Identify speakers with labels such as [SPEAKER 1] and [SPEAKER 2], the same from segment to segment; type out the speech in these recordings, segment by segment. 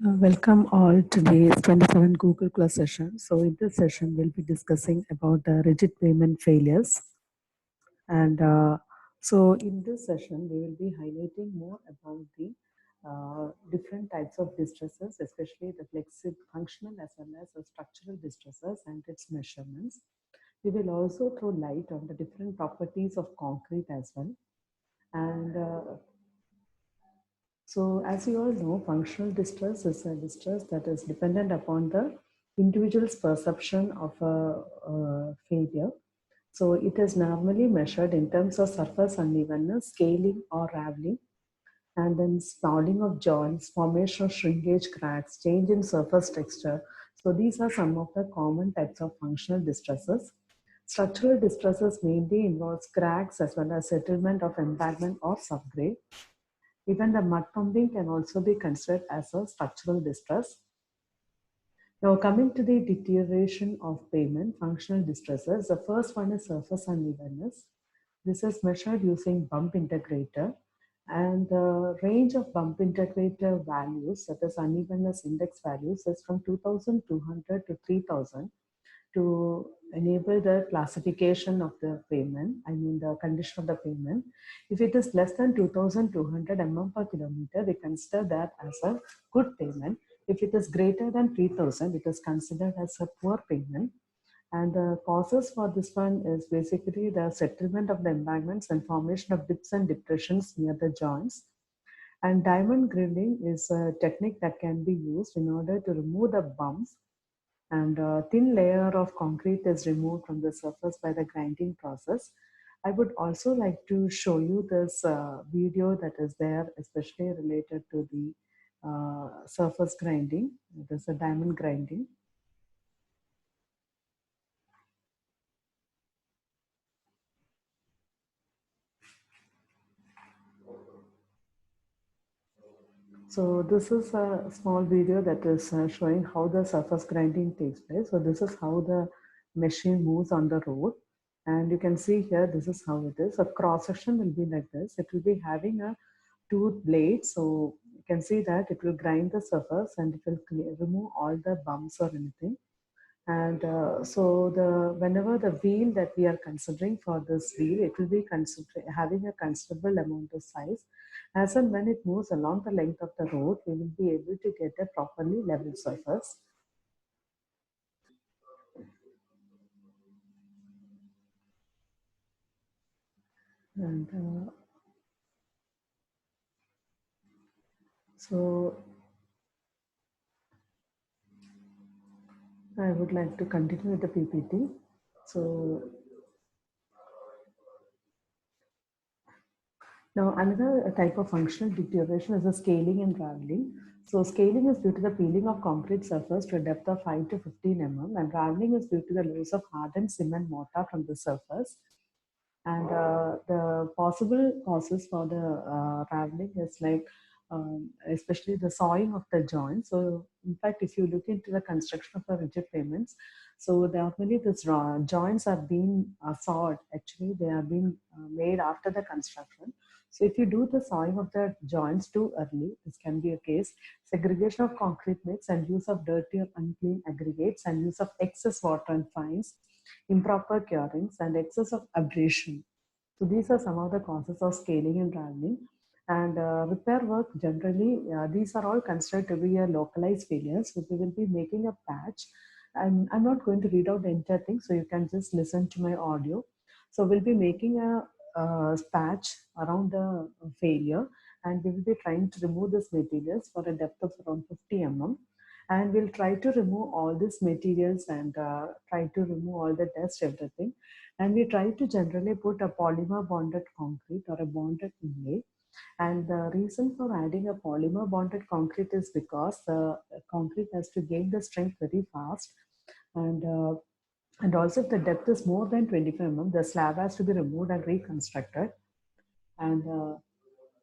[SPEAKER 1] Welcome all to today's 27 Google Class session. So in this session, we'll be discussing about the rigid payment failures. And so in this session, we will be highlighting more about the different types of distresses, especially the flexible functional as well as the structural distresses and its measurements. We will also throw light on the different properties of concrete as well. And so, as you all know, functional distress is a distress that is dependent upon the individual's perception of a failure. So, it is normally measured in terms of surface unevenness, scaling or raveling, and then spalling of joints, formation of shrinkage cracks, change in surface texture. So, these are some of the common types of functional distresses. Structural distresses mainly involves cracks as well as settlement of embankment or subgrade. Even the mud pumping can also be considered as a structural distress. Now, coming to the deterioration of pavement, functional distresses, the first one is surface unevenness. This is measured using bump integrator, and the range of bump integrator values, that is unevenness index values, is from 2200 to 3000 to enable the classification of the payment, I mean the condition of the payment. If it is less than 2200 mm per kilometer, we consider that as a good payment. If it is greater than 3000, it is considered as a poor payment. And the causes for this one is basically the settlement of the embankments and formation of dips and depressions near the joints. And diamond grilling is a technique that can be used in order to remove the bumps, and a thin layer of concrete is removed from the surface by the grinding process. I would also like to show you this video that is there, especially related to the surface grinding. There's a diamond grinding. So this is a small video that is showing how the surface grinding takes place. So this is how the machine moves on the road. And you can see here, this is how it is. A cross section will be like this. It will be having a two blades. So you can see that it will grind the surface and it will remove all the bumps or anything. And so whenever the wheel that we are considering for this wheel, it will be having a considerable amount of size. As and when it moves along the length of the road, we will be able to get a properly level surface. And so I would like to continue with the PPT. So now, another type of functional deterioration is the scaling and raveling. So, scaling is due to the peeling of concrete surface to a depth of 5 to 15 mm, and raveling is due to the loss of hardened cement mortar from the surface. And the possible causes for the raveling is like especially the sawing of the joints. So in fact, if you look into the construction of the rigid pavements, so normally these joints are being sawed. Actually, they are being made after the construction. So if you do the sawing of the joints too early, this can be a case. Segregation of concrete mix and use of dirty or unclean aggregates and use of excess water and fines, improper curings, and excess of abrasion. So these are some of the causes of scaling and raveling. And repair work generally, these are all considered to be a localized failure. So we will be making a patch. I'm not going to read out the entire thing, so you can just listen to my audio. So we'll be making a patch around the failure, and we will be trying to remove these materials for a depth of around 50 mm. And we'll try to remove all these materials and try to remove all the dust, everything. And we try to generally put a polymer bonded concrete or a bonded inlay. And the reason for adding a polymer bonded concrete is because the concrete has to gain the strength very fast. And also, if the depth is more than 25 mm, the slab has to be removed and reconstructed. And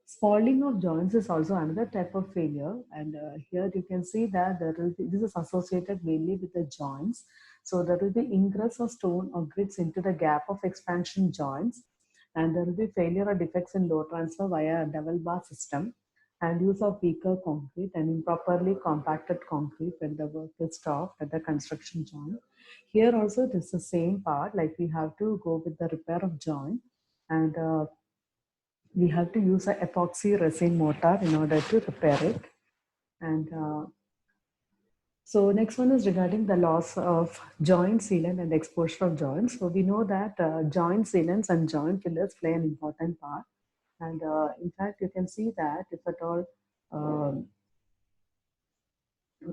[SPEAKER 1] spalling of joints is also another type of failure. And here you can see that this is associated mainly with the joints. So there will be ingress of stone or grits into the gap of expansion joints. And there will be failure or defects in load transfer via a double bar system. and use of weaker concrete and improperly compacted concrete when the work is stopped at the construction joint. Here also this is the same part, like we have to go with the repair of joint, and we have to use a epoxy resin mortar in order to repair it. And so next one is regarding the loss of joint sealant and exposure of joints. So we know that joint sealants and joint fillers play an important part. And in fact, you can see that if at all, um,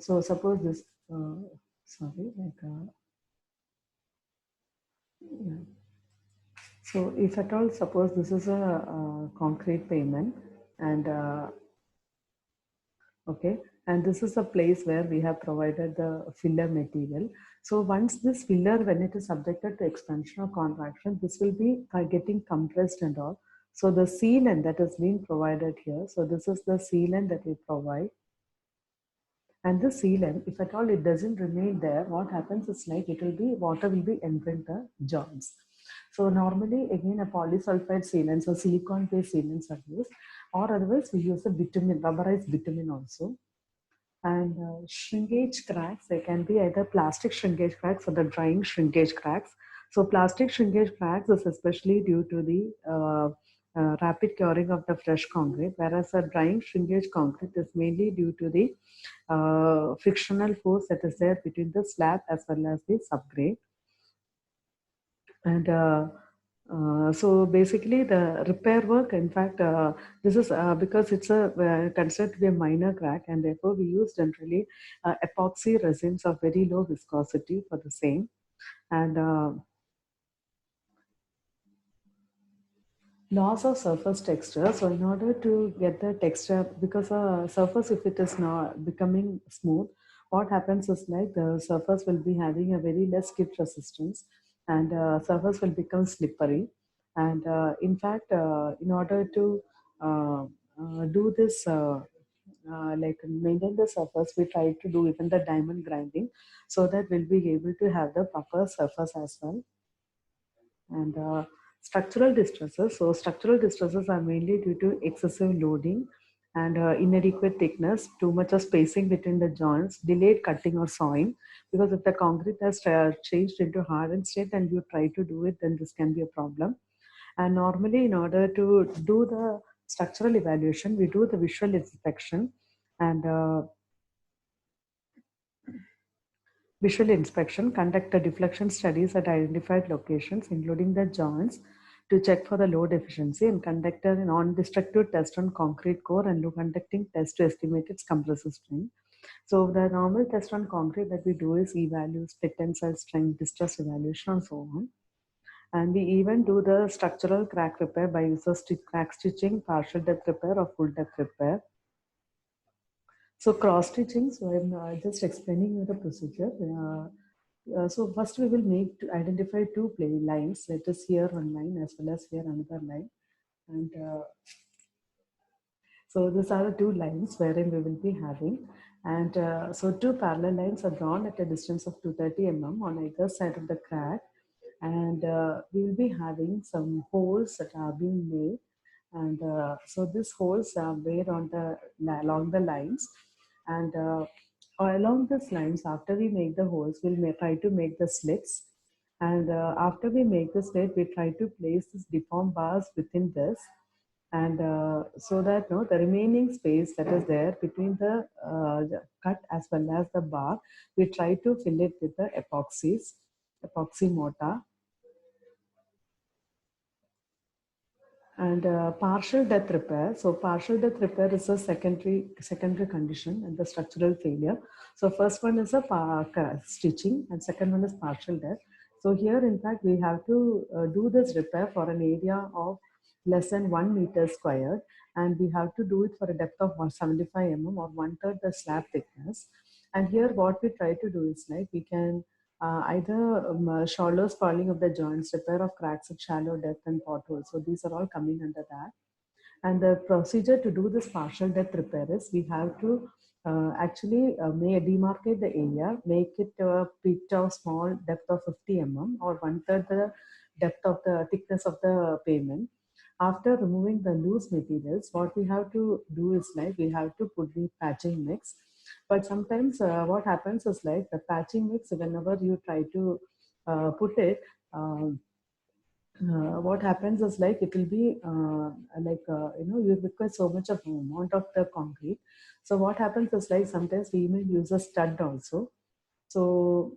[SPEAKER 1] so suppose this, sorry, like, yeah. So if at all, suppose this is a concrete pavement, and okay, and this is a place where we have provided the filler material. So once this filler, when it is subjected to expansion or contraction, this will be getting compressed and all. So the sealant that is being provided here, so this is the sealant that we provide. And the sealant, if at all it doesn't remain there, what happens is like it will be, water will be entering the joints. So normally again a polysulfide sealant, so silicone based sealants are used, or otherwise we use a bitumen, rubberized bitumen also. And shrinkage cracks, they can be either plastic shrinkage cracks or the drying shrinkage cracks. So plastic shrinkage cracks is especially due to the rapid curing of the fresh concrete, whereas a drying shrinkage concrete is mainly due to the frictional force that is there between the slab as well as the subgrade. And so basically the repair work, in fact, this is because it's considered to be a minor crack, and therefore we use generally epoxy resins of very low viscosity for the same. And loss of surface texture. So in order to get the texture, because a surface, if it is not becoming smooth, what happens is like the surface will be having a very less skid resistance, and surface will become slippery. And in fact, in order to do this, like maintain the surface, we try to do even the diamond grinding, so that we'll be able to have the proper surface as well. And structural distresses. So structural distresses are mainly due to excessive loading and inadequate thickness, too much of spacing between the joints, delayed cutting or sawing. Because if the concrete has changed into hardened state and you try to do it, then this can be a problem. And normally, in order to do the structural evaluation, we do the visual inspection, and visual inspection, conduct the deflection studies at identified locations, including the joints, to check for the load efficiency, and conduct a non-destructive test on concrete core and conducting tests to estimate its compressive strength. So the normal test on concrete that we do is evaluate split tensile strength, distress evaluation, and so on. And we even do the structural crack repair by use of crack stitching, partial depth repair, or full depth repair. So cross stitching, so I'm just explaining you the procedure. So first we will identify two plane lines. Let us here one line as well as here another line. And so these are the two lines wherein we will be having. And so two parallel lines are drawn at a distance of 230 mm on either side of the crack. And we will be having some holes that are being made. And so these holes are made on along the lines. And along these lines, after we make the holes, we'll try to make the slits. And after we make the slit, we try to place these deformed bars within this. And so that the remaining space that is there between the cut as well as the bar, we try to fill it with the epoxy mortar. And partial death repair. So partial death repair is a secondary condition and the structural failure. So first one is a stitching, and second one is partial death. So here, in fact, we have to do this repair for an area of less than 1 meter squared, and we have to do it for a depth of 175 mm or 1/3 the slab thickness. And here, what we try to do is like we can either shallow spalling of the joints, repair of cracks at shallow depth, and potholes. So these are all coming under that. And the procedure to do this partial depth repair is we have to actually demarcate the area, make it a pitch of small depth of 50 mm or 1/3 the depth of the thickness of the pavement. After removing the loose materials, what we have to do is like we have to put the patching mix. But sometimes what happens is like the patching mix, whenever you try to put it, um, what happens is like it will be you require so much of amount of the concrete. So what happens is like sometimes we may use a stud also. So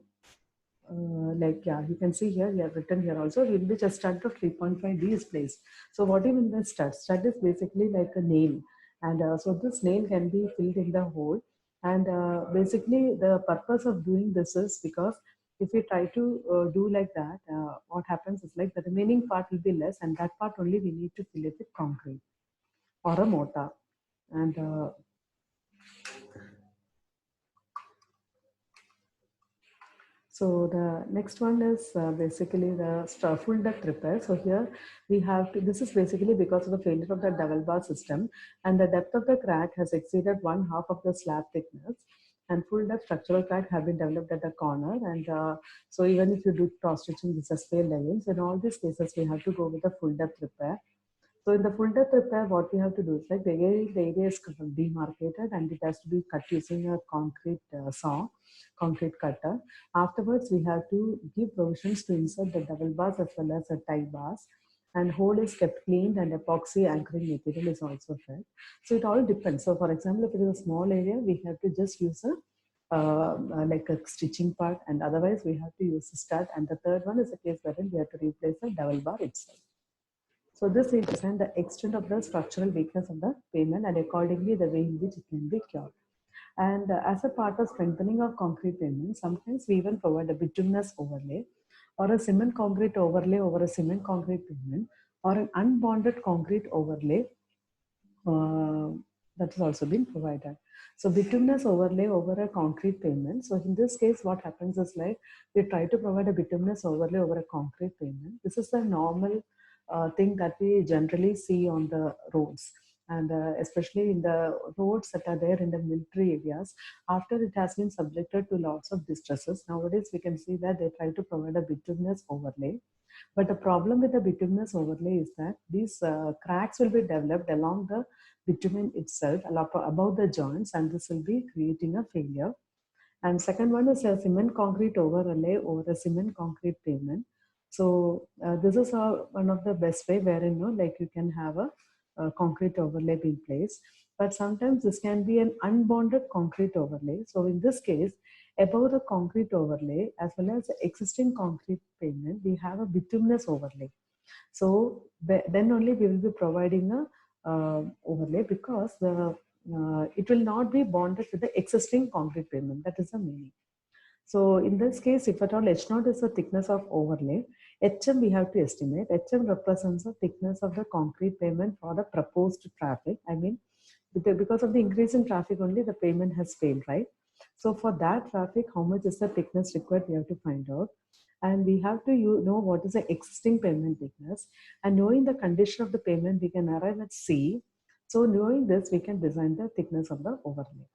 [SPEAKER 1] yeah, you can see here, we have written here also, in which a stud of 3.5D is placed. So what even the stud? Stud is basically like a nail. And so this nail can be filled in the hole. And basically the purpose of doing this is because if we try to do like that, what happens is like the remaining part will be less, and that part only we need to fill it with concrete or a mortar. And so the next one is basically the full depth repair. So here we have to, this is basically because of the failure of the double bar system, and the depth of the crack has exceeded 1/2 of the slab thickness, and full depth structural crack have been developed at the corner. And so even if you do cross stitching, this has failed again. So in all these cases, we have to go with the full depth repair. So in the full depth repair, what we have to do is like the area is demarcated and it has to be cut using a concrete saw, concrete cutter. Afterwards, we have to give provisions to insert the double bars as well as the tie bars. And hole is kept cleaned and epoxy anchoring material is also fed. So it all depends. So for example, if it is a small area, we have to just use a like a stitching part, and otherwise we have to use a stud. And the third one is a case wherein we have to replace the double bar itself. So this represents the extent of the structural weakness of the pavement and accordingly the way in which it can be cured. And as a part of strengthening of concrete pavement, sometimes we even provide a bituminous overlay or a cement concrete overlay over a cement concrete pavement, or an unbonded concrete overlay that has also been provided. So bituminous overlay over a concrete pavement. So in this case, what happens is like we try to provide a bituminous overlay over a concrete pavement. This is the normal thing that we generally see on the roads. And especially in the roads that are there in the military areas, after it has been subjected to lots of distresses, nowadays we can see that they try to provide a bituminous overlay. But the problem with the bituminous overlay is that these cracks will be developed along the bitumen itself, above the joints, and this will be creating a failure. And second one is a cement concrete overlay over a cement concrete pavement. So this is one of the best way wherein like you can have a concrete overlay being placed. But sometimes this can be an unbonded concrete overlay. So in this case, above the concrete overlay as well as the existing concrete pavement, we have a bituminous overlay. So then only we will be providing a overlay, because it will not be bonded with the existing concrete pavement. That is the meaning. So in this case, if at all H0 is the thickness of overlay, HM we have to estimate. HM represents the thickness of the concrete pavement for the proposed traffic. I mean, because of the increase in traffic only, the pavement has failed, right? So for that traffic, how much is the thickness required, we have to find out. And we have to know what is the existing pavement thickness. And knowing the condition of the pavement, we can arrive at C. So knowing this, we can design the thickness of the overlay.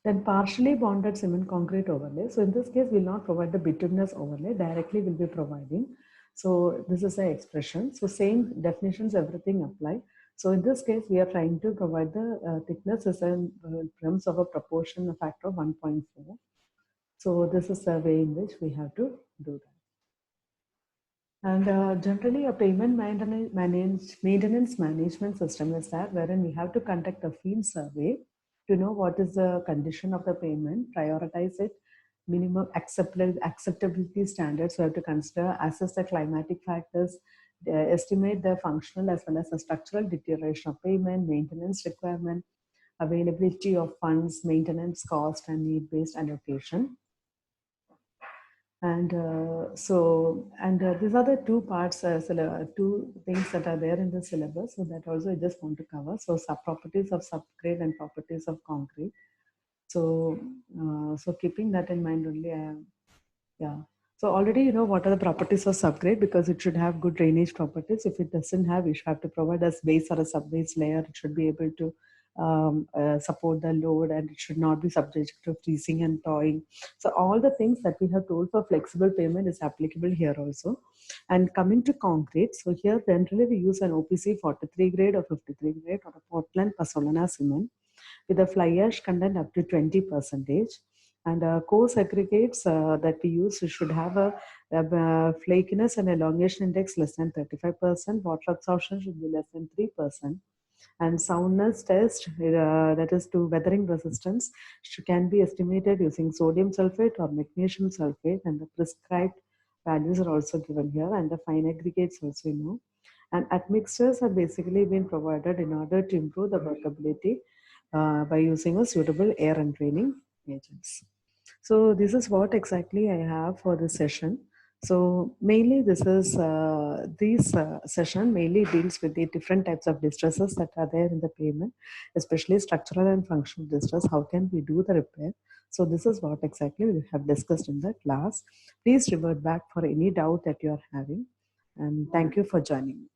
[SPEAKER 1] Then partially bonded cement concrete overlay. So in this case, we'll not provide the bituminous overlay, directly we'll be providing. So this is the expression. So same definitions, everything apply. So in this case, we are trying to provide the thickness as in terms of a proportion, a factor of 1.4. So this is the way in which we have to do that. And generally a pavement maintenance management system is that wherein we have to conduct a field survey to know what is the condition of the pavement, prioritize it, minimum acceptability standards we have to consider, assess the climatic factors, estimate the functional as well as the structural deterioration of pavement, maintenance requirement, availability of funds, maintenance cost, and need-based allocation. And these are the two parts, two things that are there in the syllabus. So that also I just want to cover. So properties of subgrade and properties of concrete. So so keeping that in mind only, yeah. So already you know what are the properties of subgrade, because it should have good drainage properties. If it doesn't have, you should have to provide a base or a subbase layer. It should be able to support the load, and it should not be subject to freezing and thawing. So all the things that we have told for flexible pavement is applicable here also. And coming to concrete, so here generally we use an OPC 43 grade or 53 grade or a Portland Pozzolana cement with a fly ash content up to 20%. And coarse aggregates that we use should have a flakiness and elongation index less than 35%. Water absorption should be less than 3%. And soundness test, that is to weathering resistance, can be estimated using sodium sulfate or magnesium sulfate, and the prescribed values are also given here, and the fine aggregates also And admixtures are basically been provided in order to improve the workability by using a suitable air and draining agents. So this is what exactly I have for this session. So mainly this session mainly deals with the different types of distresses that are there in the pavement, especially structural and functional distress. How can we do the repair? So this is what exactly we have discussed in the class. Please revert back for any doubt that you are having. And thank you for joining me.